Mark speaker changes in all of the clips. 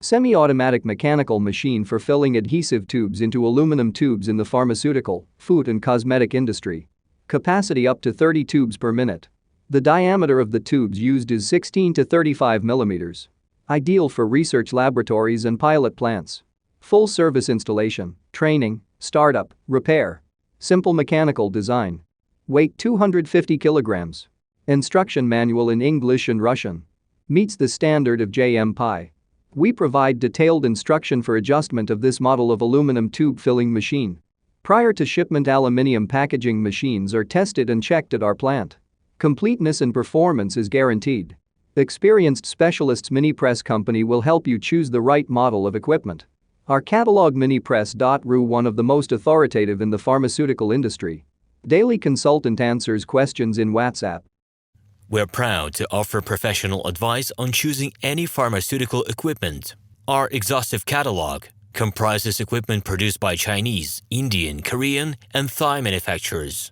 Speaker 1: Semi-automatic mechanical machine for filling adhesive tubes into aluminum tubes in the pharmaceutical, food and cosmetic industry. Capacity up to 30 tubes per minute. The diameter of the tubes used is 16 to 35 millimeters. Ideal for research laboratories and pilot plants. Full service installation, training, startup, repair. Simple mechanical design. Weight 250 kilograms. Instruction manual in English and Russian. Meets the standard of JMPI. We provide detailed instruction for adjustment of this model of aluminum tube filling machine. Prior to shipment, aluminium packaging machines are tested and checked at our plant. Completeness and performance is guaranteed. Experienced specialists Minipress company will help you choose the right model of equipment. Our catalog Minipress.ru, one of the most authoritative in the pharmaceutical industry. Daily consultant answers questions in WhatsApp.
Speaker 2: We're proud to offer professional advice on choosing any pharmaceutical equipment. Our exhaustive catalog comprises equipment produced by Chinese, Indian, Korean, and Thai manufacturers.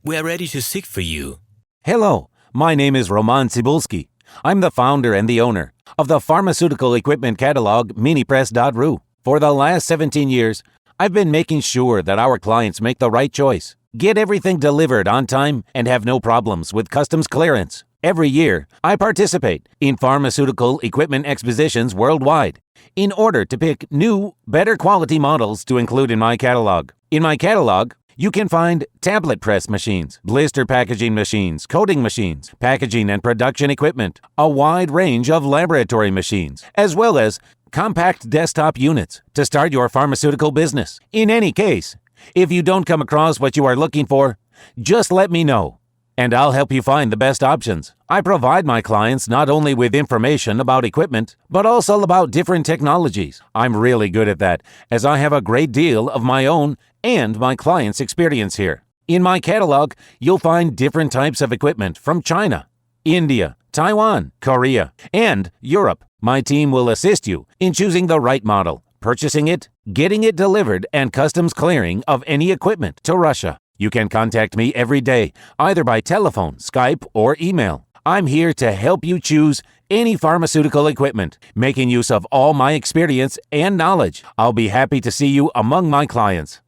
Speaker 2: We are ready to seek for you.
Speaker 3: Hello, my name is RomanTsibulsky. I'm the founder and the owner of the pharmaceutical equipment catalog Minipress.ru. For the last 17 years, I've been making sure that our clients make the right choice, get everything delivered on time, and have no problems with customs clearance. Every year, I participate in pharmaceutical equipment expositions worldwide in order to pick new, better quality models to include in my catalog. In my catalog, you can find tablet press machines, blister packaging machines, coating machines, packaging and production equipment, a wide range of laboratory machines, as well as compact desktop units to start your pharmaceutical business. In any case, if you don't come across what you are looking for, just let me know, and I'll help you find the best options. I provide my clients not only with information about equipment, but also about different technologies. I'm really good at that, as I have a great deal of my own and my clients' experience here. In my catalog, you'll find different types of equipment from China, India, Taiwan, Korea, and Europe. My team will assist you in choosing the right model, purchasing it, getting it delivered, and customs clearing of any equipment to Russia. You can contact me every day, either by telephone, Skype, or email. I'm here to help you choose any pharmaceutical equipment, making use of all my experience and knowledge. I'll be happy to see you among my clients.